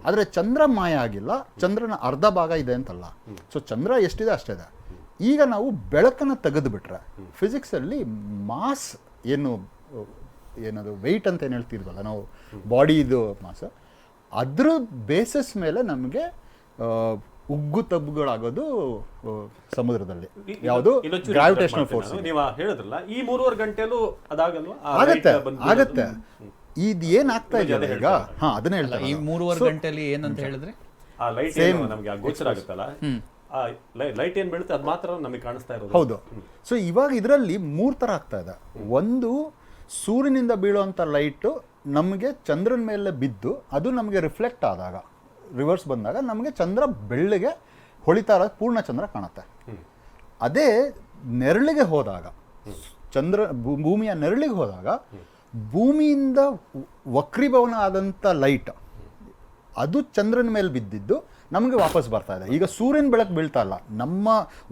ಆದರೆ ಚಂದ್ರ ಮಾಯ ಆಗಿಲ್ಲ, ಚಂದ್ರನ ಅರ್ಧ ಭಾಗ ಇದೆ ಅಂತಲ್ಲ. ಸೊ ಚಂದ್ರ ಎಷ್ಟಿದೆ ಅಷ್ಟಿದೆ. ಈಗ ನಾವು ಬೆಳಕನ್ನು ತೆಗೆದುಬಿಟ್ರೆ ಫಿಸಿಕ್ಸಲ್ಲಿ ಮಾಸ್ ಏನದು ವೆಯ್ಟ್ ಅಂತ ಏನು ಹೇಳ್ತಿರ್ವಲ್ಲ ನಾವು, ಬಾಡಿದು ಮಾಸ್, ಅದ್ರ ಬೇಸಿಸ್ ಮೇಲೆ ನಮಗೆ ಉಗ್ಗು ತಬ್ಬುಗಳಾಗೋದು ಸಮುದ್ರದಲ್ಲಿ. ಯಾವುದು ಗ್ರಾವಿಟೇಷನಲ್ ಫೋರ್ಸ್. ನೀವು ಹೇಳಿದ್ರಲ್ಲ ಈ 3.5 ಗಂಟೆಲೂ ಅದಾಗಲ್ವಾ? ಆಗತ್ತೆ. ಇದು ಏನಾಗ್ತಾ ಇದೆ ಈಗ? ಅದನ್ನ ಹೇಳ್ತಾರೆ. ಈ 3.5 ಗಂಟೆಯಲ್ಲಿ ಏನಂತ ಹೇಳಿದ್ರೆ ಆ ಲೈಟ್ ನಮಗೆ ಗೋಚರ ಆಗುತ್ತಲ್ಲ, ಲೈಟ್ ಏನ್ ಬೀಳುತ್ತೆ ಅದು ಮಾತ್ರ ನಮಗೆ ಕಾಣಿಸ್ತಾ ಇರೋದು. ಹೌದು. ಸೊ ಇವಾಗ ಇದರಲ್ಲಿ 3 ಥರ ಆಗ್ತಾ ಇದೆ. ಒಂದು, ಸೂರ್ಯನಿಂದ ಬೀಳುವಂಥ ಲೈಟು ನಮಗೆ ಚಂದ್ರನ ಮೇಲೆ ಬಿದ್ದು ಅದು ನಮಗೆ ರಿಫ್ಲೆಕ್ಟ್ ಆದಾಗ, ರಿವರ್ಸ್ ಬಂದಾಗ ನಮಗೆ ಚಂದ್ರ ಬೆಳ್ಳಗೆ ಹೊಳಿತಾ ಇರೋದು ಪೂರ್ಣ ಚಂದ್ರ ಕಾಣುತ್ತೆ. ಅದೇ ನೆರಳಿಗೆ ಹೋದಾಗ, ಭೂಮಿಯ ನೆರಳಿಗೆ ಹೋದಾಗ ಭೂಮಿಯಿಂದ ವಕ್ರೀಭವನ ಆದಂಥ ಲೈಟ್ ಅದು ಚಂದ್ರನ ಮೇಲೆ ಬಿದ್ದಿದ್ದು ನಮಗೆ ವಾಪಸ್ ಬರ್ತಾ ಇದೆ. ಈಗ ಸೂರ್ಯನ ಬೆಳಕು ಬೀಳ್ತಾ ಇಲ್ಲ, ನಮ್ಮ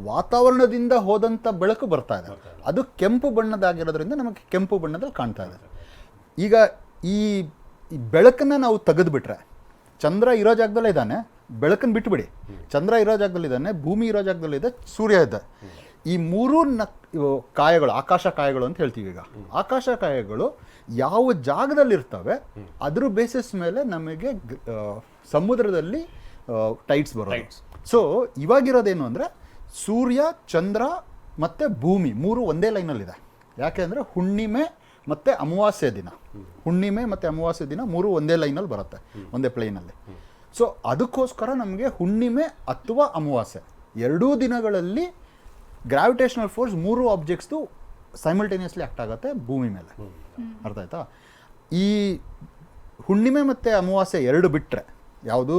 ವಾತಾವರಣದಿಂದ ಹೋದಂಥ ಬೆಳಕು ಬರ್ತಾ ಇದೆ. ಅದು ಕೆಂಪು ಬಣ್ಣದಾಗಿರೋದ್ರಿಂದ ನಮಗೆ ಕೆಂಪು ಬಣ್ಣದಲ್ಲಿ ಕಾಣ್ತಾ ಇದೆ. ಈಗ ಈ ಬೆಳಕನ್ನು ನಾವು ತೆಗೆದುಬಿಟ್ರೆ, ಚಂದ್ರ ಇರೋ ಜಾಗದಲ್ಲೇ ಇದ್ದಾನೆ, ಬೆಳಕನ್ನು ಬಿಟ್ಟುಬಿಡಿ, ಚಂದ್ರ ಇರೋ ಜಾಗದಲ್ಲಿದ್ದಾನೆ, ಭೂಮಿ ಇರೋ ಜಾಗದಲ್ಲಿದೆ, ಸೂರ್ಯ ಇದೆ. ಈ 3 ಕಾಯಗಳು, ಆಕಾಶ ಕಾಯಗಳು ಅಂತ ಹೇಳ್ತೀವಿ. ಈಗ ಆಕಾಶ ಕಾಯಗಳು ಯಾವ ಜಾಗದಲ್ಲಿರ್ತವೆ ಅದ್ರ ಬೇಸಿಸ್ ಮೇಲೆ ನಮಗೆ ಸಮುದ್ರದಲ್ಲಿ ಟೈಡ್ಸ್ ಬರೋದು. ಸೊ ಇವಾಗಿರೋದೇನು ಅಂದರೆ ಸೂರ್ಯ, ಚಂದ್ರ ಮತ್ತು ಭೂಮಿ 3 ಒಂದೇ ಲೈನಲ್ಲಿದೆ. ಯಾಕೆ ಅಂದರೆ ಹುಣ್ಣಿಮೆ ಮತ್ತು ಅಮಾವಾಸ್ಯೆ ದಿನ, ಹುಣ್ಣಿಮೆ ಮತ್ತು ಅಮಾವಾಸ್ಯೆ ದಿನ 3 ಒಂದೇ ಲೈನಲ್ಲಿ ಬರುತ್ತೆ, ಒಂದೇ ಪ್ಲೇನಲ್ಲಿ. ಸೊ ಅದಕ್ಕೋಸ್ಕರ ನಮಗೆ ಹುಣ್ಣಿಮೆ ಅಥವಾ ಅಮಾವಾಸ್ಯೆ ಎರಡೂ ದಿನಗಳಲ್ಲಿ ಗ್ರಾವಿಟೇಷನಲ್ ಫೋರ್ಸ್ 3 ಆಬ್ಜೆಕ್ಟ್ಸ್ದು ಸೈಮಲ್ಟೇನಿಯಸ್ಲಿ ಆ್ಯಕ್ಟ್ ಆಗುತ್ತೆ ಭೂಮಿ ಮೇಲೆ. ಅರ್ಥ ಆಯ್ತಾ? ಈ ಹುಣ್ಣಿಮೆ ಮತ್ತು ಅಮಾವಾಸ್ಯೆ 2 ಬಿಟ್ಟರೆ, ಯಾವುದು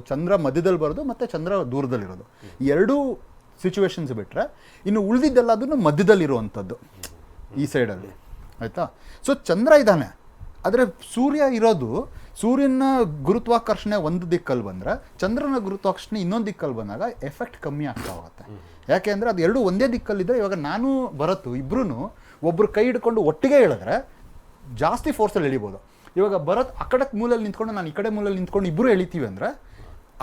ಚಂದ್ರ ಮಧ್ಯದಲ್ಲಿ ಬರೋದು ಮತ್ತು ಚಂದ್ರ ದೂರದಲ್ಲಿರೋದು, ಈ 2 ಸಿಚುವೇಶನ್ಸ್ ಬಿಟ್ಟರೆ ಇನ್ನು ಉಳಿದಿದ್ದೆಲ್ಲ ಅದನ್ನು ಮಧ್ಯದಲ್ಲಿರುವಂಥದ್ದು ಈ ಸೈಡಲ್ಲಿ. ಆಯಿತಾ? ಸೊ ಚಂದ್ರ ಇದ್ದಾನೆ, ಆದರೆ ಸೂರ್ಯ ಇರೋದು, ಸೂರ್ಯನ ಗುರುತ್ವಾಕರ್ಷಣೆ ಒಂದು ದಿಕ್ಕಲ್ಲಿ ಬಂದರೆ ಚಂದ್ರನ ಗುರುತ್ವಾಕರ್ಷಣೆ ಇನ್ನೊಂದು ದಿಕ್ಕಲ್ಲಿ ಬಂದಾಗ ಎಫೆಕ್ಟ್ ಕಮ್ಮಿ ಆಗ್ತಾ ಹೋಗುತ್ತೆ. ಯಾಕೆ ಅಂದರೆ ಅದು 2 ಒಂದೇ ದಿಕ್ಕಲ್ಲಿದ್ದರೆ, ಇವಾಗ ನಾನು ಭರತ್ ಇಬ್ಬರೂ ಒಬ್ಬರು ಕೈ ಹಿಡ್ಕೊಂಡು ಒಟ್ಟಿಗೆ ಹೇಳಿದ್ರೆ ಜಾಸ್ತಿ ಫೋರ್ಸಲ್ಲಿ ಎಳಿಬೋದು. ಇವಾಗ ಭರತ್ ಆ ಕಡೆ ಮೂಲಲ್ಲಿ ನಿಂತ್ಕೊಂಡು ನಾನು ಈ ಕಡೆ ಮೂಲಲ್ಲಿ ನಿಂತ್ಕೊಂಡು ಇಬ್ಬರು ಎಳಿತೀವಿ ಅಂದರೆ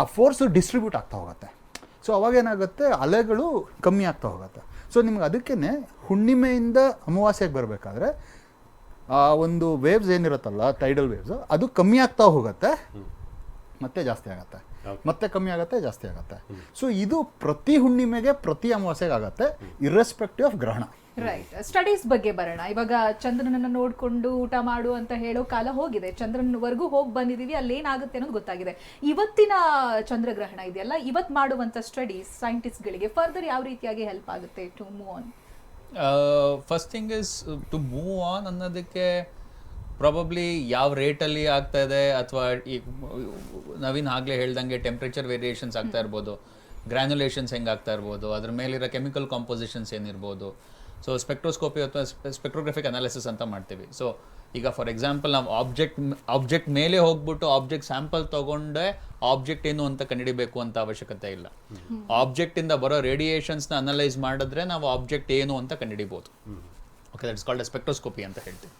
ಆ ಫೋರ್ಸು ಡಿಸ್ಟ್ರಿಬ್ಯೂಟ್ ಆಗ್ತಾ ಹೋಗುತ್ತೆ. ಸೊ ಅವಾಗೇನಾಗುತ್ತೆ, ಅಲೆಗಳು ಕಮ್ಮಿ ಆಗ್ತಾ ಹೋಗುತ್ತೆ. ಸೊ ನಿಮ್ಗೆ ಅದಕ್ಕೇ ಹುಣ್ಣಿಮೆಯಿಂದ ಅಮಾವಾಸ್ಯೆಗೆ ಬರಬೇಕಾದ್ರೆ ಆ ಒಂದು ವೇವ್ಸ್ ಏನಿರುತ್ತಲ್ಲ, ಟೈಡಲ್ ವೇವ್ಸ್, ಅದು ಕಮ್ಮಿ ಆಗ್ತಾ ಹೋಗುತ್ತೆ, ಮತ್ತೆ ಜಾಸ್ತಿ ಆಗುತ್ತೆ, ಮತ್ತೆ ಕಮ್ಮಿ ಆಗುತ್ತೆ, ಜಾಸ್ತಿ ಆಗುತ್ತೆ. ಸೊ ಇದು ಪ್ರತಿ ಹುಣ್ಣಿಮೆಗೆ ಪ್ರತಿ ಅಮಾವಾಸ್ಯೆಗೆ ಆಗುತ್ತೆ, ಇರ್ರೆಸ್ಪೆಕ್ಟಿವ್ ಆಫ್ ಗ್ರಹಣ. ರೈಟ್. ಸ್ಟಡೀಸ್ ಬಗ್ಗೆ ಬರೋಣ. ಇವಾಗ ಚಂದ್ರನನ್ನ ನೋಡ್ಕೊಂಡು ಊಟ ಮಾಡು ಅಂತ ಹೇಳೋ ಕಾಲ ಹೋಗಿದೆ, ಚಂದ್ರನವರೆಗೂ ಹೋಗಿ ಬಂದಿದೀವಿ, ಅಲ್ಲೇನಾಗುತ್ತೆ ಅನ್ನೋದು ಗೊತ್ತಾಗಿದೆ. ಇವತ್ತಿನ ಚಂದ್ರಗ್ರಹಣ ಇದೆಯಲ್ಲ, ಇವತ್ತು ಮಾಡುವಂಥ ಸ್ಟಡೀಸ್ ಸೈಂಟಿಸ್ಟ್ಗಳಿಗೆ ಫರ್ದರ್ ಯಾವ ರೀತಿಯಾಗಿ ಹೆಲ್ಪ್ ಆಗುತ್ತೆ to move on? First thing is to move on ಅನ್ನೋದಕ್ಕೆ ಪ್ರಾಬಬ್ಲಿ ಯಾವ ರೇಟಲ್ಲಿ ಆಗ್ತಾ ಇದೆ, ಅಥವಾ ಈ ನವೀನ್ ಆಗಲೇ ಹೇಳ್ದಂಗೆ ಟೆಂಪ್ರೇಚರ್ ವೇರಿಯೇಷನ್ಸ್ ಆಗ್ತಾ ಇರ್ಬೋದು, ಗ್ರ್ಯಾನ್ಯುಲೇಷನ್ಸ್ ಹೆಂಗೆ ಆಗ್ತಾ ಇರ್ಬೋದು, ಅದ್ರ ಮೇಲಿರೋ ಕೆಮಿಕಲ್ ಕಾಂಪೋಸಿಷನ್ಸ್ ಏನಿರ್ಬೋದು. ಸೊ ಸ್ಪೆಕ್ಟ್ರೋಸ್ಕೋಪಿ ಅಥವಾ ಸ್ಪೆಕ್ಟ್ರೋಗ್ರಫಿಕ್ ಅನಾಲಿಸಿಸ್ ಅಂತ ಮಾಡ್ತೀವಿ. ಸೊ ಈಗ ಫಾರ್ ಎಕ್ಸಾಂಪಲ್ ನಾವು ಆಬ್ಜೆಕ್ಟ್ ಮೇಲೆ ಹೋಗ್ಬಿಟ್ಟು ಆಬ್ಜೆಕ್ಟ್ ಸ್ಯಾಂಪಲ್ ತೊಗೊಂಡೆ ಆಬ್ಜೆಕ್ಟ್ ಏನು ಅಂತ ಕಂಡುಹಿಡಿಬೇಕು ಅಂತ ಅವಶ್ಯಕತೆ ಇಲ್ಲ. ಆಬ್ಜೆಕ್ಟಿಂದ ಬರೋ ರೇಡಿಯೇಷನ್ಸ್ನ ಅನಲೈಸ್ ಮಾಡಿದ್ರೆ ನಾವು ಆಬ್ಜೆಕ್ಟ್ ಏನು ಅಂತ ಕಂಡುಹಿಡಿಬೋದು. ಓಕೆ, ದಟ್ಸ್ ಕಾಲ್ಡ್ ಸ್ಪೆಕ್ಟ್ರೋಸ್ಕೋಪಿ ಅಂತ ಹೇಳ್ತೀವಿ.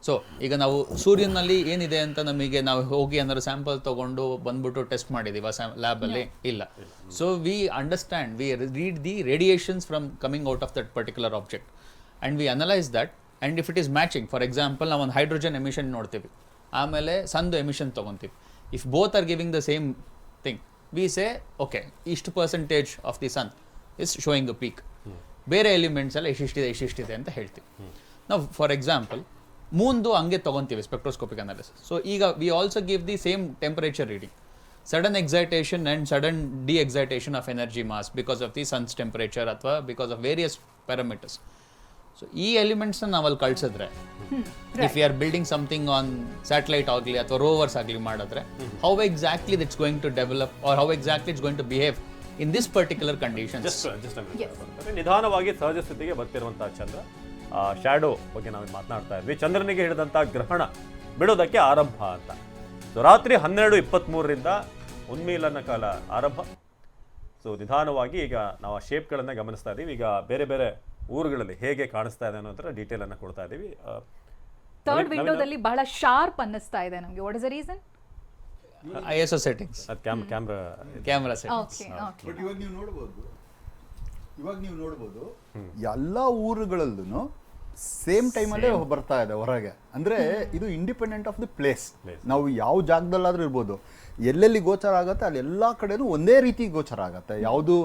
ಸೊ ಈಗ ನಾವು ಸೂರ್ಯನಲ್ಲಿ ಏನಿದೆ ಅಂತ ನಮಗೆ ನಾವು ಹೋಗಿ ಏನಾದ್ರು ಸ್ಯಾಂಪಲ್ ತೊಗೊಂಡು ಬಂದ್ಬಿಟ್ಟು ಟೆಸ್ಟ್ ಮಾಡಿದ್ದೀವಿ ಲ್ಯಾಬಲ್ಲಿ? ಇಲ್ಲ. So we understand, we read the radiations from coming out of that particular object and we analyse that. And if it is matching, for example ನಾವು ಒಂದು ಹೈಡ್ರೋಜನ್ ಎಮಿಷನ್ ನೋಡ್ತೀವಿ, ಆಮೇಲೆ ಸನ್ದು ಎಮಿಷನ್ ತೊಗೊತೀವಿ. If both are giving the same thing, we say okay, ಇಷ್ಟು percentage of the sun is showing a peak, ಬೇರೆ elements ಎಲ್ಲ ಇಷ್ಟಿದೆ ಅಂತ ಹೇಳ್ತೀವಿ. ನಾವು ಫಾರ್ ಎಕ್ಸಾಂಪಲ್ ಮೂನ್ದು ಹಂಗೆ ತೊಗೊತೀವಿ ಸ್ಪೆಕ್ಟ್ರೋಸ್ಕೋಪಿಕ್ ಅನಾಲಿಸಿಸ್. ಸೊ ಈಗ we also give the same temperature reading, sudden excitation and sudden de excitation of energy mass because of the sun's temperature ಅಥವಾ because of various parameters. So ಈ ಎಲಿಮೆಂಟ್ಸ್ನ ನಾವಲ್ಲಿ ಕಳಿಸಿದ್ರೆ, if you are building something on satellite ಆಗಲಿ ಅಥವಾ rovers ಆಗಲಿ ಮಾಡಿದ್ರೆ, how exactly that's going to develop or how exactly it's going to behave in this particular conditions. ನಿಧಾನವಾಗಿ ಸಹಜ ಸ್ಥಿತಿಗೆ ಬರ್ತಿರುವಂತಹ ಚಂದ್ರ, ಶ್ಯಾಡೋ ಬಗ್ಗೆ ನಾವು ಮಾತನಾಡ್ತಾ ಇದ್ವಿ. ಚಂದ್ರನಿಗೆ ಹಿಡಿದಂಥ ಗ್ರಹಣ ಬಿಡೋದಕ್ಕೆ ಆರಂಭ ಅಂತ. ಸೊ ರಾತ್ರಿ 12:23ರಿಂದ ಉನ್ಮೀಲನ ಕಾಲ ಆರಂಭ. ಸೊ ನಿಧಾನವಾಗಿ ಈಗ ನಾವು ಆ ಶೇಪ್ಗಳನ್ನು ಗಮನಿಸ್ತಾ ಇದ್ದೀವಿ. ಈಗ ಬೇರೆ ಬೇರೆ ಊರುಗಳಲ್ಲಿ ಹೇಗೆ ಕಾಣಿಸ್ತಾ ಇದೆ ಅನ್ನೋದರ ಡೀಟೇಲ್ ಅನ್ನು ಕೊಡ್ತಾ ಇದ್ದೀವಿ. ಥರ್ಡ್ ವಿಂಡೋದಲ್ಲಿ ಬಹಳ ಶಾರ್ಪ್ ಅನ್ನಿಸ್ತಾ ಇದೆ ನಮಗೆ. What is the reason? ISO settings, ಅದು camera camera settings. Okay okay but ಇವಾಗ ನೀವು ನೋಡ್ಬೋದು ಎಲ್ಲ ಊರುಗಳಲ್ಲೂ ಸೇಮ್ ಟೈಮಲ್ಲೇ ಬರ್ತಾ ಇದೆ ಹೊರಗೆ. ಅಂದ್ರೆ ಇದು ಇಂಡಿಪೆಂಡೆಂಟ್ ಆಫ್ ದಿ ಪ್ಲೇಸ್. ನಾವು ಯಾವ ಜಾಗದಲ್ಲಾದ್ರೂ ಇರ್ಬೋದು, ಎಲ್ಲೆಲ್ಲಿ ಗೋಚರ ಆಗುತ್ತೆ ಅಲ್ಲಿ ಎಲ್ಲ ಕಡೆನೂ ಒಂದೇ ರೀತಿ ಗೋಚರ ಆಗುತ್ತೆ, ಯಾವುದು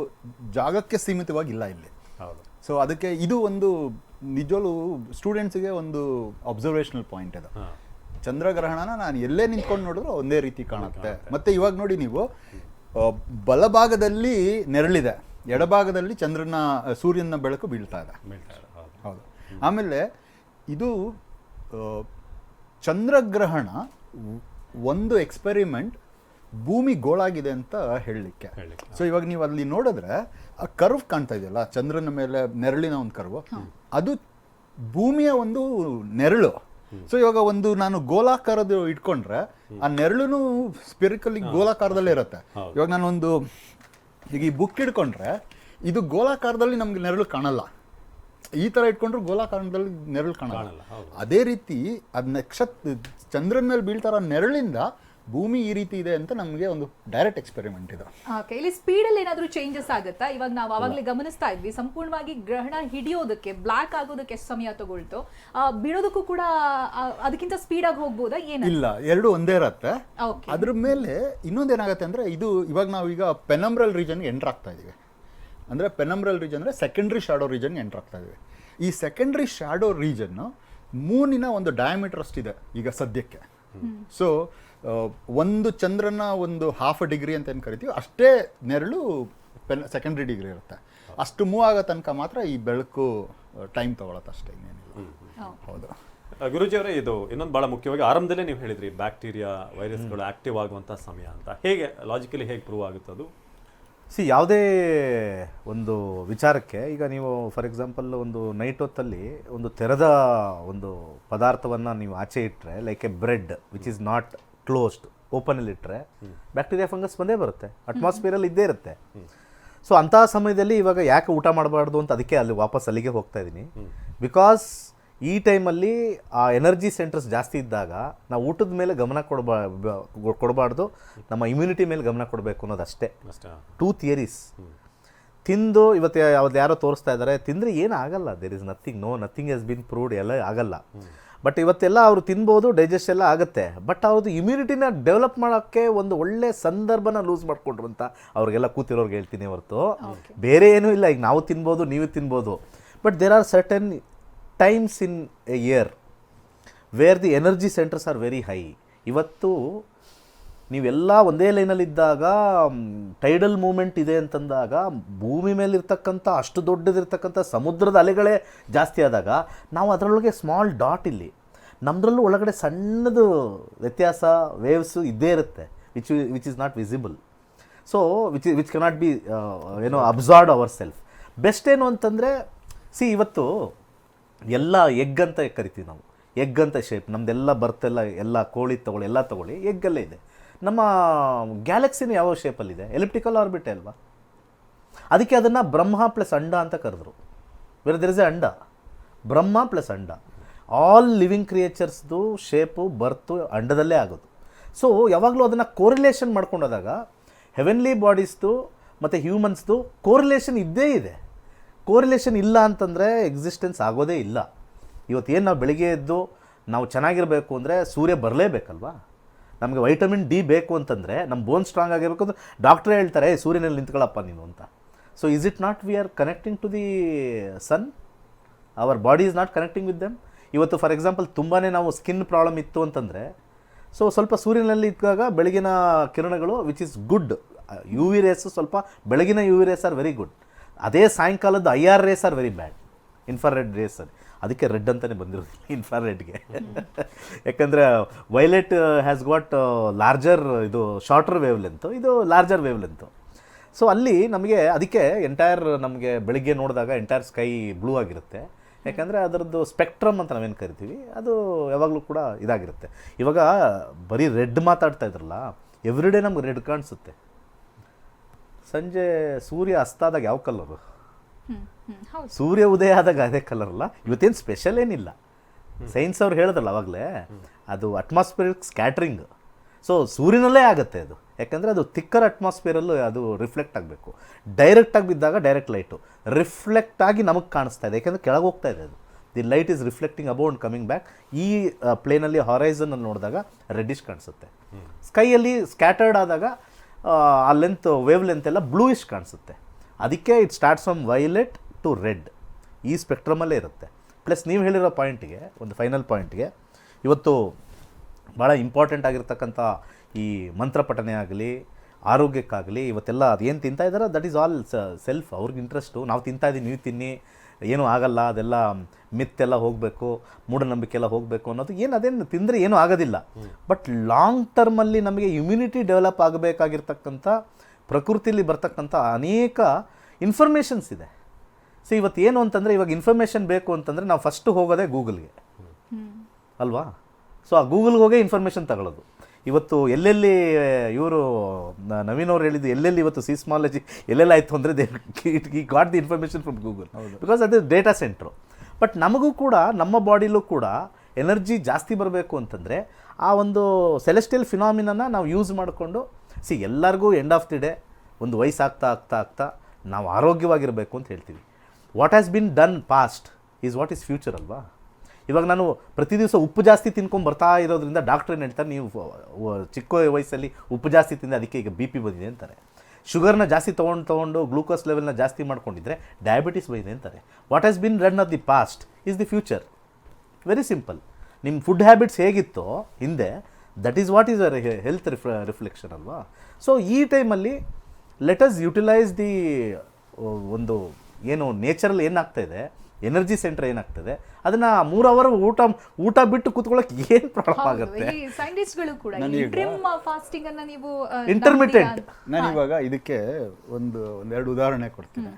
ಜಾಗಕ್ಕೆ ಸೀಮಿತವಾಗಿ ಇಲ್ಲ ಇಲ್ಲಿ. ಹೌದು. ಸೊ ಅದಕ್ಕೆ ಇದು ಒಂದು ನಿಜವೂ ಸ್ಟೂಡೆಂಟ್ಸ್ಗೆ ಒಂದು ಅಬ್ಸರ್ವೇಷನಲ್ ಪಾಯಿಂಟ್ ಇದು. ಚಂದ್ರಗ್ರಹಣನ ನಾನು ಎಲ್ಲೇ ನಿಂತ್ಕೊಂಡು ನೋಡಿದ್ರು ಒಂದೇ ರೀತಿ ಕಾಣುತ್ತೆ. ಮತ್ತೆ ಇವಾಗ ನೋಡಿ ನೀವು ಬಲಭಾಗದಲ್ಲಿ ನೆರಳಿದೆ, ಎಡಭಾಗದಲ್ಲಿ ಸೂರ್ಯನ ಬೆಳಕು ಬೀಳ್ತಾ ಇದೆ. ಹೌದು. ಆಮೇಲೆ ಇದು ಚಂದ್ರಗ್ರಹಣ ಒಂದು ಎಕ್ಸ್ಪೆರಿಮೆಂಟ್ ಭೂಮಿ ಗೋಳಾಗಿದೆ ಅಂತ ಹೇಳಲಿಕ್ಕೆ. ಸೊ ಇವಾಗ ನೀವು ಅಲ್ಲಿ ನೋಡಿದ್ರೆ ಆ ಕರ್ವ್ ಕಾಣ್ತಾ ಇದೆಯಲ್ಲ, ಚಂದ್ರನ ಮೇಲೆ ನೆರಳಿನ ಒಂದು ಕರ್ವ್, ಅದು ಭೂಮಿಯ ಒಂದು ನೆರಳು. ಸೊ ಇವಾಗ ಒಂದು ನಾನು ಗೋಲಾಕಾರದ ಇಟ್ಕೊಂಡ್ರೆ ಆ ನೆರಳು ಸ್ಪಿರಿಕಲಿ ಗೋಲಾಕಾರದಲ್ಲೇ ಇರುತ್ತೆ. ಇವಾಗ ನಾನೊಂದು ಈಗ ಈ ಬುಕ್ ಹಿಡ್ಕೊಂಡ್ರೆ ಇದು ಗೋಲಾಕಾರದಲ್ಲಿ ನಮ್ಗೆ ನೆರಳು ಕಾಣಲ್ಲ, ಈ ತರ ಇಟ್ಕೊಂಡ್ರು ಗೋಲಾಕಾರದಲ್ಲಿ ನೆರಳು ಕಾಣಲ್ಲ. ಅದೇ ರೀತಿ ಅದ್ ಚಂದ್ರನ ಮೇಲೆ ಬೀಳ್ತಾರ ನೆರಳಿಂದ ಭೂಮಿ ಈ ರೀತಿ ಇದೆ ಅಂತ ನಮಗೆ ಒಂದು ಡೈರೆಕ್ಟ್ ಎಕ್ಸ್ಪೆರಿಮೆಂಟ್ ಇದು. ಓಕೆ, ಇಲ್ಲಿ ಸ್ಪೀಡಲ್ಲಿ ಏನಾದರೂ ಚೇಂಜಸ್ ಆಗುತ್ತಾ? ಇವಾಗ ನಾವು ಅವಾಗಲೇ ಗಮನಿಸ್ತಾ ಇದ್ವಿ, ಸಂಪೂರ್ಣವಾಗಿ ಗ್ರಹಣ ಹಿಡಿಯೋದಕ್ಕೆ, ಬ್ಲಾಕ್ ಆಗೋದಕ್ಕೆ ಎಷ್ಟು ಸಮಯ ತಗೊಳ್ತು, ಬೀಳೋದಕ್ಕೂ ಕೂಡ ಅದಕ್ಕಿಂತ ಸ್ಪೀಡಾಗಿ ಹೋಗ್ಬೋದಾ? ಇಲ್ಲ, ಎರಡು ಒಂದೇ ಇರತ್ತೆ. ಅದ್ರ ಮೇಲೆ ಇನ್ನೊಂದೇನಾಗತ್ತೆ ಅಂದ್ರೆ ಇದು ಇವಾಗ ನಾವು ಈಗ ಪೆನಂಬ್ರಲ್ ರೀಜನ್ಗೆ ಎಂಟರ್ ಆಗ್ತಾ ಇದೀವಿ. ಅಂದ್ರೆ ಪೆನಂಬ್ರಲ್ ರೀಜನ್ ಅಂದ್ರೆ ಸೆಕೆಂಡ್ರಿ ಶಾಡೋ ರೀಜನ್ ಎಂಟರ್ ಆಗ್ತಾ ಇದೀವಿ. ಈ ಸೆಕೆಂಡ್ರಿ ಶಾಡೋ ರೀಜನ್ ಮೂನಿನ ಒಂದು ಡಯಾಮೀಟರ್ ಅಷ್ಟಿದೆ ಈಗ ಸದ್ಯಕ್ಕೆ. ಸೊ ಒಂದು ಚಂದ್ರನ ಒಂದು 1/2 ಡಿಗ್ರಿ ಅಂತ ಏನು ಕರಿತೀವಿ ಅಷ್ಟೇ ನೆರಳು ಸೆಕೆಂಡ್ರಿ ಡಿಗ್ರಿ ಇರುತ್ತೆ. ಅಷ್ಟು ಮೂವ್ ಆಗೋ ತನಕ ಮಾತ್ರ ಈ ಬೆಳಕು ಟೈಮ್ ತಗೊಳತ್ತೆ ಅಷ್ಟೇ, ಇನ್ನೇನಿಲ್ಲ. ಹೌದು ಗುರುಜಿಯವರೇ, ಇದು ಇನ್ನೊಂದು ಭಾಳ ಮುಖ್ಯವಾಗಿ ಆರಂಭದಲ್ಲೇ ನೀವು ಹೇಳಿದ್ರಿ ಬ್ಯಾಕ್ಟೀರಿಯಾ ವೈರಸ್ಗಳು ಆಕ್ಟಿವ್ ಆಗುವಂಥ ಸಮಯ ಅಂತ. ಹೇಗೆ ಲಾಜಿಕಲಿ ಹೇಗೆ ಪ್ರೂವ್ ಆಗುತ್ತೆ ಅದು? ಯಾವುದೇ ಒಂದು ವಿಚಾರಕ್ಕೆ ಈಗ ನೀವು ಫಾರ್ ಎಕ್ಸಾಂಪಲ್ ಒಂದು ನೈಟ್ ಹೊತ್ತಲ್ಲಿ ಒಂದು ತೆರೆದ ಒಂದು ಪದಾರ್ಥವನ್ನು ನೀವು ಆಚೆ ಇಟ್ಟರೆ, like a bread which is not closed, ಓಪನಲ್ಲಿ ಇಟ್ಟರೆ ಬ್ಯಾಕ್ಟೀರಿಯಾ ಫಂಗಸ್ ಬಂದೇ ಬರುತ್ತೆ, ಅಟ್ಮಾಸ್ಫಿಯರಲ್ಲಿ ಇದ್ದೇ ಇರುತ್ತೆ. ಸೊ ಅಂತಹ ಸಮಯದಲ್ಲಿ ಇವಾಗ ಯಾಕೆ ಊಟ ಮಾಡಬಾರ್ದು ಅಂತ ಅದಕ್ಕೆ ಅಲ್ಲಿ ವಾಪಸ್ ಅಲ್ಲಿಗೆ ಹೋಗ್ತಾ ಇದ್ದೀನಿ. ಬಿಕಾಸ್ ಈ ಟೈಮಲ್ಲಿ ಆ ಎನರ್ಜಿ ಸೆಂಟರ್ಸ್ ಜಾಸ್ತಿ ಇದ್ದಾಗ ನಾವು ಊಟದ ಮೇಲೆ ಗಮನ ಕೊಡಬಾರ್ದು, ನಮ್ಮ ಇಮ್ಯುನಿಟಿ ಮೇಲೆ ಗಮನ ಕೊಡಬೇಕು ಅನ್ನೋದಷ್ಟೇ. 2 ಥಿಯರೀಸ್. ತಿಂದು ಇವತ್ತು ಯಾರೋ ತೋರಿಸ್ತಾ ಇದ್ದಾರೆ, ತಿಂದರೆ ಏನು ಆಗಲ್ಲ, there is nothing has been proved, ಎಲ್ಲ ಆಗಲ್ಲ. ಬಟ್ ಇವತ್ತೆಲ್ಲ ಅವರು ತಿನ್ಬೋದು, ಡೈಜೆಸ್ಟ್ ಎಲ್ಲ ಆಗುತ್ತೆ, ಬಟ್ ಅವ್ರದ್ದು ಇಮ್ಯುನಿಟಿನ ಡೆವಲಪ್ ಮಾಡೋಕ್ಕೆ ಒಂದು ಒಳ್ಳೆ ಸಂದರ್ಭನ ಲೂಸ್ ಮಾಡಿಕೊಂಡ್ರು ಅಂತ ಅವ್ರಿಗೆಲ್ಲ ಕೂತಿರೋರ್ಗೆ ಹೇಳ್ತೀನಿ ಹೊರತು ಬೇರೆ ಏನೂ ಇಲ್ಲ. ಈಗ ನಾವು ತಿನ್ಬೋದು, ನೀವು ತಿನ್ಬೋದು, but there are certain times in a year where the energy centres are very high. ಇವತ್ತು ನೀವೆಲ್ಲ ಒಂದೇ ಲೈನಲ್ಲಿದ್ದಾಗ ಟೈಡಲ್ ಮೂಮೆಂಟ್ ಇದೆ ಅಂತಂದಾಗ ಭೂಮಿ ಮೇಲಿರ್ತಕ್ಕಂಥ ಅಷ್ಟು ದೊಡ್ಡದಿರ್ತಕ್ಕಂಥ ಸಮುದ್ರದ ಅಲೆಗಳೇ ಜಾಸ್ತಿ ಆದಾಗ ನಾವು ಅದರೊಳಗೆ ಸ್ಮಾಲ್ ಡಾಟ್, ಇಲ್ಲಿ ನಮ್ಮದ್ರಲ್ಲೂ ಒಳಗಡೆ ಸಣ್ಣದು ವ್ಯತ್ಯಾಸ ವೇವ್ಸು ಇದ್ದೇ ಇರುತ್ತೆ, which is not visible. So which cannot be absorbed our self. Best ಏನು ಅಂತಂದರೆ ಇವತ್ತು ಎಲ್ಲ ಎಗ್ ಅಂತ ಕರಿತೀವಿ ನಾವು, ಎಗ್ ಅಂತ ಶೇಪ್ ನಮ್ಮದೆಲ್ಲ ಬರ್ತಲ್ಲ, ಎಲ್ಲ ಕೋಳಿ ತಗೊಳ್ಳಿ, ಎಲ್ಲ ತಗೊಳ್ಳಿ, ಎಗ್ಗಲ್ಲೇ ಇದೆ. ನಮ್ಮ ಗ್ಯಾಲಕ್ಸಿನ ಯಾವ ಶೇಪಲ್ಲಿದೆ? ಎಲಿಪ್ಟಿಕಲ್ ಆರ್ಬಿಟ್ ಅಲ್ವಾ? ಅದಕ್ಕೆ ಅದನ್ನು ಬ್ರಹ್ಮ ಪ್ಲಸ್ ಅಂಡ ಅಂತ ಕರೆದ್ರು. ವೆರ್ ದೇರ್ ಇಸ್ ಎ ಅಂಡ, ಬ್ರಹ್ಮ ಪ್ಲಸ್ ಅಂಡ. ಆಲ್ ಲಿವಿಂಗ್ ಕ್ರಿಯೇಚರ್ಸ್ದು ಶೇಪು ಬರ್ತು ಅಂಡದಲ್ಲೇ ಆಗೋದು. ಸೊ ಯಾವಾಗಲೂ ಅದನ್ನು ಕೋರಿಲೇಷನ್ ಮಾಡ್ಕೊಂಡೋದಾಗ ಹೆವೆನ್ಲಿ ಬಾಡೀಸ್ದು ಮತ್ತು ಹ್ಯೂಮನ್ಸ್ದು ಕೋರಿಲೇಷನ್ ಇದ್ದೇ ಇದೆ. ಕೋರಿಲೇಷನ್ ಇಲ್ಲ ಅಂತಂದರೆ ಎಕ್ಸಿಸ್ಟೆನ್ಸ್ ಆಗೋದೇ ಇಲ್ಲ. ಇವತ್ತೇನು ನಾವು ಬೆಳಿಗ್ಗೆ ಎದ್ದು ನಾವು ಚೆನ್ನಾಗಿರಬೇಕು ಅಂದರೆ ಸೂರ್ಯ ಬರಲೇಬೇಕಲ್ವಾ? ನಮಗೆ ವೈಟಮಿನ್ ಡಿ ಬೇಕು ಅಂತಂದರೆ, ನಮ್ಮ ಬೋನ್ ಸ್ಟ್ರಾಂಗ್ ಆಗಿರಬೇಕು ಅಂದರೆ ಡಾಕ್ಟ್ರೇ ಹೇಳ್ತಾರೆ ಸೂರ್ಯನಲ್ಲಿ ನಿಂತ್ಕೊಳ್ಳಪ್ಪ ನೀನು ಅಂತ. So is it not we are connecting to the sun? Our body is not connecting with them. ಇವತ್ತು ಫಾರ್ ಎಕ್ಸಾಂಪಲ್ ತುಂಬಾ ನಾವು ಸ್ಕಿನ್ ಪ್ರಾಬ್ಲಮ್ ಇತ್ತು ಅಂತಂದರೆ, ಸೊ ಸ್ವಲ್ಪ ಸೂರ್ಯನಲ್ಲಿ ಇದ್ದಾಗ ಬೆಳಗಿನ ಕಿರಣಗಳು which is good, U V rays ಸ್ವಲ್ಪ ಬೆಳಗಿನ U V rays are very good. ಅದೇ ಸಾಯಂಕಾಲದ IR rays are very bad, infrared rays. ಅದಕ್ಕೆ ರೆಡ್ ಅಂತಲೇ ಬಂದಿರೋದಿಲ್ಲ ಇನ್ಫ್ರಾರೆಡ್ಗೆ. ಯಾಕಂದರೆ ವೈಲೆಟ್ ಹ್ಯಾಸ್ ಗಾಟ್ ಲಾರ್ಜರ್, ಇದು ಶಾರ್ಟರ್ ವೇವ್ ಲೆಂತು, ಇದು ಲಾರ್ಜರ್ ವೇವ್ ಲೆಂತು. ಸೊ ಅಲ್ಲಿ ನಮಗೆ ಅದಕ್ಕೆ ಎಂಟೈರ್ ನಮಗೆ ಬೆಳಿಗ್ಗೆ ನೋಡಿದಾಗ ಎಂಟೈರ್ ಸ್ಕೈ ಬ್ಲೂ ಆಗಿರುತ್ತೆ. ಯಾಕಂದರೆ ಅದರದ್ದು ಸ್ಪೆಕ್ಟ್ರಮ್ ಅಂತ ನಾವೇನು ಕರಿತೀವಿ ಅದು ಯಾವಾಗಲೂ ಕೂಡ ಇದಾಗಿರುತ್ತೆ. ಇವಾಗ ಬರೀ ರೆಡ್ ಮಾತಾಡ್ತಾ ಇದ್ರಲ್ಲ, ಎವ್ರಿಡೇ ನಮ್ಗೆ ರೆಡ್ ಕಾಣಿಸುತ್ತೆ. ಸಂಜೆ ಸೂರ್ಯ ಅಸ್ತಾದಾಗ ಯಾವ ಕಲರು? ಸೂರ್ಯ ಉದಯ ಆದಾಗ ಅದೇ ಕಲರ್ ಅಲ್ಲ. ಇವತ್ತೇನು ಸ್ಪೆಷಲ್ ಏನಿಲ್ಲ. ಸೈನ್ಸ್ ಅವ್ರು ಹೇಳಿದ್ರಲ್ಲ ಅವಾಗಲೇ, ಅದು ಅಟ್ಮಾಸ್ಫಿಯರಿಕ್ ಸ್ಕ್ಯಾಟ್ರಿಂಗ್. ಸೊ ಸೂರ್ಯನಲ್ಲೇ ಆಗುತ್ತೆ ಅದು, ಯಾಕಂದರೆ ಅದು ಥಿಕ್ಕರ್ ಅಟ್ಮಾಸ್ಫಿಯರಲ್ಲೂ ಅದು ರಿಫ್ಲೆಕ್ಟ್ ಆಗಬೇಕು. ಡೈರೆಕ್ಟಾಗಿ ಬಿದ್ದಾಗ ಡೈರೆಕ್ಟ್ ಲೈಟು ರಿಫ್ಲೆಕ್ಟ್ ಆಗಿ ನಮಗೆ ಕಾಣಿಸ್ತಾ ಇದೆ, ಯಾಕೆಂದರೆ ಕೆಳಗೆ ಹೋಗ್ತಾ ಇದೆ ಅದು. The light is reflecting about and coming back. ಈ ಪ್ಲೇನಲ್ಲಿ ಹಾರೈಸನಲ್ಲಿ ನೋಡಿದಾಗ ರೆಡ್ಡಿಶ್ ಕಾಣಿಸುತ್ತೆ. ಸ್ಕೈಯಲ್ಲಿ ಸ್ಕ್ಯಾಟರ್ಡ್ ಆದಾಗ ಆ ಲೆಂತ್ ವೇವ್ ಲೆಂತ್ ಎಲ್ಲ ಬ್ಲೂಯಿಶ್ ಕಾಣಿಸುತ್ತೆ. ಅದಕ್ಕೆ it starts from violet to red, ಈ ಸ್ಪೆಕ್ಟ್ರಮಲ್ಲೇ ಇರುತ್ತೆ. ಪ್ಲಸ್ ನೀವು ಹೇಳಿರೋ ಪಾಯಿಂಟಿಗೆ, ಒಂದು ಫೈನಲ್ ಪಾಯಿಂಟ್ಗೆ, ಇವತ್ತು ಭಾಳ ಇಂಪಾರ್ಟೆಂಟ್ ಆಗಿರ್ತಕ್ಕಂಥ ಈ ಮಂತ್ರ ಪಠನೆ ಆಗಲಿ, ಆರೋಗ್ಯಕ್ಕಾಗಲಿ, ಇವತ್ತೆಲ್ಲ ಅದೇನು ತಿಂತಾ ಇದ್ದಾರೆ ದಟ್ ಈಸ್ ಆಲ್ ಸೆಲ್ಫ್. ಅವ್ರಿಗೆ ಇಂಟ್ರೆಸ್ಟು, ನಾವು ತಿಂತಾ ಇದ್ದೀವಿ ನೀವು ತಿನ್ನಿ, ಏನೂ ಆಗಲ್ಲ, ಅದೆಲ್ಲ ಮಿತ್ತೆಲ್ಲ ಹೋಗಬೇಕು, ಮೂಢನಂಬಿಕೆ ಎಲ್ಲ ಹೋಗಬೇಕು ಅನ್ನೋದು ಏನು, ಅದೇನು ತಿಂದರೆ ಏನೂ ಆಗೋದಿಲ್ಲ. ಬಟ್ ಲಾಂಗ್ ಟರ್ಮಲ್ಲಿ ನಮಗೆ ಇಮ್ಯುನಿಟಿ ಡೆವಲಪ್ ಆಗಬೇಕಾಗಿರ್ತಕ್ಕಂಥ ಪ್ರಕೃತಿಲಿ ಬರ್ತಕ್ಕಂಥ ಅನೇಕ ಇನ್ಫಾರ್ಮೇಷನ್ಸ್ ಇದೆ. ಸೊ ಇವತ್ತು ಏನು ಅಂತಂದರೆ, ಇವಾಗ ಇನ್ಫಾರ್ಮೇಷನ್ ಬೇಕು ಅಂತಂದರೆ ನಾವು ಫಸ್ಟು ಹೋಗೋದೇ ಗೂಗಲ್ಗೆ ಅಲ್ವಾ? ಸೊ ಆ ಗೂಗಲ್ಗೆ ಹೋಗೇ ಇನ್ಫಾರ್ಮೇಷನ್ ತಗೊಳ್ಳೋದು. ಇವತ್ತು ಎಲ್ಲೆಲ್ಲಿ ಇವರು ನವೀನ್ ಅವ್ರು ಹೇಳಿದ್ದು, ಎಲ್ಲೆಲ್ಲಿ ಇವತ್ತು ಸೀಸ್ಮಾಲಜಿ ಎಲ್ಲೆಲ್ಲ ಆಯಿತು ಅಂದರೆ ಈ got the information from Google, because ಅದು ಡೇಟಾ ಸೆಂಟ್ರು. ಬಟ್ ನಮಗೂ ಕೂಡ, ನಮ್ಮ ಬಾಡಿಲೂ ಕೂಡ ಎನರ್ಜಿ ಜಾಸ್ತಿ ಬರಬೇಕು ಅಂತಂದರೆ ಆ ಒಂದು ಸೆಲೆಸ್ಟಿಯಲ್ ಫಿನಾಮಿನನ್ನ ನಾವು ಯೂಸ್ ಮಾಡಿಕೊಂಡು, ಎಲ್ಲರಿಗೂ ಎಂಡ್ ಆಫ್ ದಿ ಡೇ ಒಂದು ವಯಸ್ಸಾಗ್ತಾ ನಾವು ಆರೋಗ್ಯವಾಗಿರಬೇಕು ಅಂತ ಹೇಳ್ತೀವಿ. What has been done past is what is future ಅಲ್ವಾ? ಇವಾಗ ನಾನು ಪ್ರತಿ ದಿವಸ ಉಪ್ಪು ಜಾಸ್ತಿ ತಿನ್ಕೊಂಡು ಬರ್ತಾ ಇರೋದ್ರಿಂದ ಡಾಕ್ಟ್ರ್ ಏನು ಹೇಳ್ತಾರೆ, ನೀವು ಚಿಕ್ಕ ವಯಸ್ಸಲ್ಲಿ ಉಪ್ಪು ಜಾಸ್ತಿ ತಿಂದೆ ಅದಕ್ಕೆ ಈಗ BP ಬಂದಿದೆ ಅಂತಾರೆ. ಶುಗರ್ನ ಜಾಸ್ತಿ ತೊಗೊಂಡು ಗ್ಲೂಕೋಸ್ ಲೆವೆಲ್ನ ಜಾಸ್ತಿ ಮಾಡ್ಕೊಂಡಿದ್ರೆ ಡಯಾಬಿಟಿಸ್ ಬಂದಿದೆ ಅಂತಾರೆ. What has been run of the past is the future. Very simple. ನಿಮ್ಮ ಫುಡ್ ಹ್ಯಾಬಿಟ್ಸ್ ಹೇಗಿತ್ತೋ ಹಿಂದೆ, that is what is a health reflection ಅಲ್ವಾ? ಸೊ ಈ ಟೈಮಲ್ಲಿ ಲೆಟ್ ಅಸ್ ಯುಟಿಲೈಸ್ ದಿ ಒಂದು ಏನು ನೇಚರಲ್ಲಿ ಏನಾಗ್ತಾ ಇದೆ, ಎನರ್ಜಿ ಸೆಂಟರ್ ಏನಾಗ್ತದೆ, ಅದನ್ನ 3 ಅವರ್ ಊಟ ಬಿಟ್ಟು ಕೂತ್ಕೊಳ್ಳೋಕೆ ಏನು ಪ್ರಾಬ್ಲಮ್ ಆಗುತ್ತೆ? ಸೈಂಟಿಸ್ಟ್ಗಳು ಕೂಡ ಫಾಸ್ಟಿಂಗ್ ಅನ್ನ ನೀವು ಇಂಟರ್ಮಿಟೆಂಟ್. ನಾನು ಇವಾಗ ಇದಕ್ಕೆ ಒಂದೆರಡು ಉದಾಹರಣೆ ಕೊಡ್ತೀನಿ.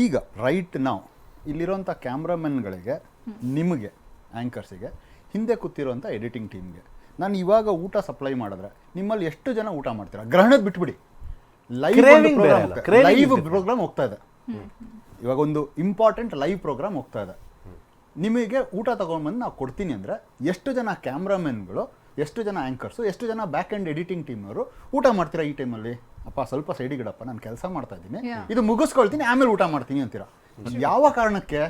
ಈಗ ರೈಟ್ ನಾವು ಇಲ್ಲಿರೋಂಥ ಕ್ಯಾಮ್ರಾಮನ್ಗಳಿಗೆ, ನಿಮಗೆ ಆ್ಯಂಕರ್ಸಿಗೆ, ಹಿಂದೆ ಕೂತಿರೋಂಥ ಎಡಿಟಿಂಗ್ ಟೀಮ್ಗೆ ನಾನು ಇವಾಗ ಊಟ ಸಪ್ಲೈ ಮಾಡಿದ್ರೆ ನಿಮ್ಮಲ್ಲಿ ಎಷ್ಟು ಜನ ಊಟ ಮಾಡ್ತೀರಾ? ಗ್ರಹಣದ ಬಿಟ್ಬಿಡಿ, ಲೈವ್ ಪ್ರೋಗ್ರಾಮ್ ಹೋಗ್ತಾ ಇದೆ. ಇವಾಗ ಒಂದು ಇಂಪಾರ್ಟೆಂಟ್ ಲೈವ್ ಪ್ರೋಗ್ರಾಮ್ ಹೋಗ್ತಾ ಇದೆ. ನಿಮಗೆ ಊಟ ತೊಗೊಂಡ್ಬಂದು ನಾವು ಕೊಡ್ತೀನಿ ಅಂದರೆ ಎಷ್ಟು ಜನ ಕ್ಯಾಮ್ರಾಮನ್ಗಳು, ಎಷ್ಟು ಜನ ಆ್ಯಂಕರ್ಸು, ಎಷ್ಟು ಜನ ಬ್ಯಾಕ್ ಆ್ಯಂಡ್ ಎಡಿಟಿಂಗ್ ಟೀಮ್ನವರು ಊಟ ಮಾಡ್ತೀರಾ ಈ ಟೈಮಲ್ಲಿ? ಅಪ್ಪ ಸ್ವಲ್ಪ ಸೈಡಿಗಿಡಪ್ಪ, ನಾನು ಕೆಲಸ ಮಾಡ್ತಾ ಇದ್ದೀನಿ, ಇದು ಮುಗಿಸ್ಕೊಳ್ತೀನಿ, ಆಮೇಲೆ ಊಟ ಮಾಡ್ತೀನಿ ಅಂತೀರಾ. ಯಾವ ಕಾರಣಕ್ಕೆ?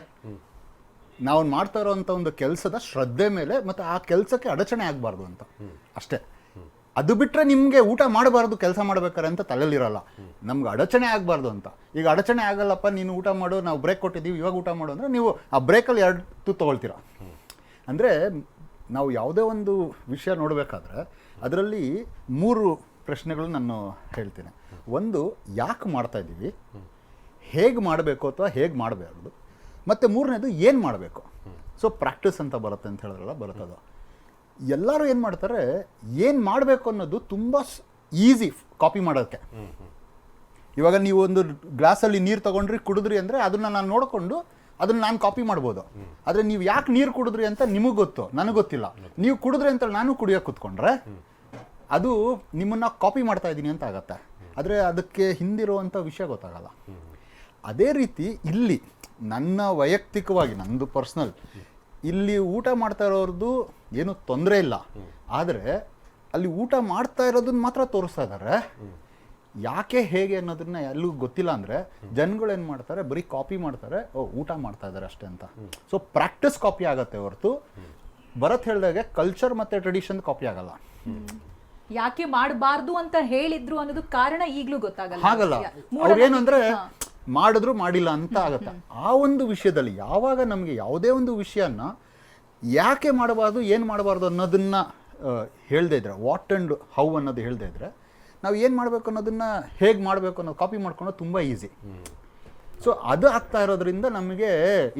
ನಾವು ಮಾಡ್ತಾ ಇರೋವಂಥ ಒಂದು ಕೆಲಸದ ಶ್ರದ್ಧೆ ಮೇಲೆ ಮತ್ತು ಆ ಕೆಲಸಕ್ಕೆ ಅಡಚಣೆ ಆಗಬಾರ್ದು ಅಂತ ಅಷ್ಟೇ. ಅದು ಬಿಟ್ಟರೆ ನಿಮಗೆ ಊಟ ಮಾಡಬಾರ್ದು ಕೆಲಸ ಮಾಡ್ಬೇಕಾರೆ ಅಂತ ತಲೆಯಲ್ಲಿರಲ್ಲ. ನಮ್ಗೆ ಅಡಚಣೆ ಆಗಬಾರ್ದು ಅಂತ. ಈಗ ಅಡಚಣೆ ಆಗಲ್ಲಪ್ಪ, ನೀನು ಊಟ ಮಾಡು, ನಾವು ಬ್ರೇಕ್ ಕೊಟ್ಟಿದ್ದೀವಿ, ಇವಾಗ ಊಟ ಮಾಡು ಅಂದರೆ ನೀವು ಆ ಬ್ರೇಕಲ್ಲಿ 2 ತೊಗೊಳ್ತೀರಾ. ಅಂದರೆ ನಾವು ಯಾವುದೇ ಒಂದು ವಿಷಯ ನೋಡಬೇಕಾದ್ರೆ ಅದರಲ್ಲಿ 3 ಪ್ರಶ್ನೆಗಳು ನಾನು ಹೇಳ್ತೀನಿ. ಒಂದು, ಯಾಕೆ ಮಾಡ್ತಾ ಇದ್ದೀವಿ, ಹೇಗೆ ಮಾಡಬೇಕು ಅಥವಾ ಹೇಗೆ ಮಾಡಬಾರ್ದು, ಮತ್ತು 3ನೇದು ಏನು ಮಾಡಬೇಕು. ಸೊ ಪ್ರಾಕ್ಟೀಸ್ ಅಂತ ಬರುತ್ತೆ ಅಂತ ಹೇಳಿದ್ರಲ್ಲ, ಬರುತ್ತದು. ಎಲ್ಲರೂ ಏನು ಮಾಡ್ತಾರೆ, ಏನು ಮಾಡಬೇಕು ಅನ್ನೋದು ತುಂಬ ಈಸಿ ಕಾಪಿ ಮಾಡೋಕ್ಕೆ. ಇವಾಗ ನೀವು ಒಂದು ಗ್ಲಾಸಲ್ಲಿ ನೀರು ತೊಗೊಂಡ್ರಿ, ಕುಡಿದ್ರಿ ಅಂದರೆ ಅದನ್ನು ನಾನು ನೋಡಿಕೊಂಡು ಅದನ್ನು ನಾನು ಕಾಪಿ ಮಾಡ್ಬೋದು. ಆದರೆ ನೀವು ಯಾಕೆ ನೀರು ಕುಡಿದ್ರಿ ಅಂತ ನಿಮಗೆ ಗೊತ್ತು, ನನಗೆ ಗೊತ್ತಿಲ್ಲ. ನೀವು ಕುಡಿದ್ರಿ ಅಂತ ನಾನು ಕುಡಿಯೋಕೆ ಕೂತ್ಕೊಂಡ್ರೆ ಅದು ನಿಮ್ಮನ್ನು ಕಾಪಿ ಮಾಡ್ತಾ ಇದ್ದೀನಿ ಅಂತ ಆಗತ್ತೆ. ಆದರೆ ಅದಕ್ಕೆ ಹಿಂದಿರುವಂಥ ವಿಷಯ ಗೊತ್ತಾಗಲ್ಲ. ಅದೇ ರೀತಿ ಇಲ್ಲಿ ನನ್ನ ವೈಯಕ್ತಿಕವಾಗಿ, ನಂದು ಪರ್ಸ್ನಲ್, ಇಲ್ಲಿ ಊಟ ಮಾಡ್ತಾ ಇರೋರ್ದು ಏನು ತೊಂದರೆ ಇಲ್ಲ. ಆದರೆ ಅಲ್ಲಿ ಊಟ ಮಾಡ್ತಾ ಇರೋದನ್ನ ಮಾತ್ರ ತೋರಿಸ್ತಾ ಇದ್ದಾರೆ. ಯಾಕೆ ಹೇಗೆ ಅನ್ನೋದನ್ನ ಎಲ್ಲೂ ಗೊತ್ತಿಲ್ಲ. ಅಂದರೆ ಜನಗಳು ಏನು ಮಾಡ್ತಾರೆ, ಬರೀ ಕಾಪಿ ಮಾಡ್ತಾರೆ, ಊಟ ಮಾಡ್ತಾ ಇದ್ದಾರೆ ಅಷ್ಟೇ ಅಂತ. ಸೊ ಪ್ರಾಕ್ಟೀಸ್ ಕಾಪಿ ಆಗತ್ತೆ ಹೊರತು ಭರತ್ ಹೇಳಿದಾಗೆ ಕಲ್ಚರ್ ಮತ್ತು ಟ್ರೆಡಿಷನ್ ಕಾಪಿ ಆಗಲ್ಲ. ಯಾಕೆ ಮಾಡಬಾರ್ದು ಅಂತ ಹೇಳಿದ್ರು ಅನ್ನೋದು ಕಾರಣ ಈಗಲೂ ಗೊತ್ತಾಗಲ್ಲ. ಹಾಗಲ್ಲ, ಅವ್ರೇನು ಅಂದರೆ ಮಾಡಿದ್ರು ಮಾಡಿಲ್ಲ ಅಂತ ಆಗತ್ತೆ. ಆ ಒಂದು ವಿಷಯದಲ್ಲಿ ಯಾವಾಗ ನಮಗೆ ಯಾವುದೇ ಒಂದು ವಿಷಯನ ಯಾಕೆ ಮಾಡಬಾರ್ದು, ಏನು ಮಾಡಬಾರ್ದು ಅನ್ನೋದನ್ನ ಹೇಳದೇ ಇದ್ರೆ, ವಾಟ್ ಆ್ಯಂಡ್ ಹೌ ಅನ್ನೋದು ಹೇಳದೇ ಇದ್ರೆ, ನಾವು ಏನು ಮಾಡಬೇಕು ಅನ್ನೋದನ್ನ ಹೇಗೆ ಮಾಡಬೇಕು ಅನ್ನೋದು ಕಾಪಿ ಮಾಡ್ಕೊಳ್ಳೋದು ತುಂಬ ಈಸಿ. ಸೊ ಅದು ಆಗ್ತಾ ಇರೋದ್ರಿಂದ ನಮಗೆ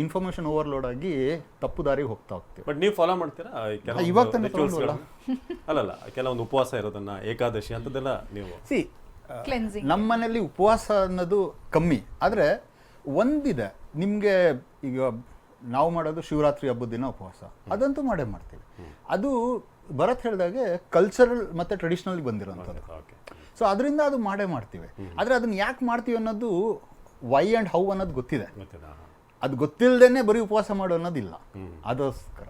ಇನ್ಫಾರ್ಮೇಶನ್ ಓವರ್ಲೋಡ್ ಆಗಿ ತಪ್ಪು ದಾರಿಗೆ ಹೋಗ್ತೀವಿ. ಬಟ್ ನೀವು ಫಾಲೋ ಮಾಡ್ತೀರಾ ಇವಾಗ ತಾನೇ ತಗೊಂಡ್ವಲ್ಲ? ಅಲ್ಲಲ್ಲ, ಕೆಲವೊಂದು ಉಪವಾಸ ಇರೋದನ್ನ, ಏಕಾದಶಿ ಅಂತದೆಲ್ಲ ನೀವು ನಮ್ಮ ಮನೇಲಿ ಉಪವಾಸ ಅನ್ನೋದು ಕಮ್ಮಿ. ಆದರೆ ಒಂದಿದೆ, ನಿಮಗೆ ಈಗ ನಾವು ಮಾಡೋದು ಶಿವರಾತ್ರಿ ಹಬ್ಬದ ದಿನ ಉಪವಾಸ, ಅದಂತೂ ಮಾಡೇ ಮಾಡ್ತೀವಿ. ಅದು ಭರತ್ ಹೇಳಿದಾಗೆ ಕಲ್ಚರಲ್ ಮತ್ತು ಟ್ರೆಡಿಷನಲ್ ಬಂದಿರೋಂಥದ್ದು. ಸೊ ಅದರಿಂದ ಅದು ಮಾಡೇ ಮಾಡ್ತೀವಿ. ಆದರೆ ಅದನ್ನ ಯಾಕೆ ಮಾಡ್ತೀವಿ ಅನ್ನೋದು, ವೈ ಆ್ಯಂಡ್ ಹೌ ಅನ್ನೋದು ಗೊತ್ತಿದೆ. ಅದು ಗೊತ್ತಿಲ್ಲದೇನೆ ಬರೀ ಉಪವಾಸ ಮಾಡೋ ಅನ್ನೋದಿಲ್ಲ. ಅದಕ್ಕೋಸ್ಕರ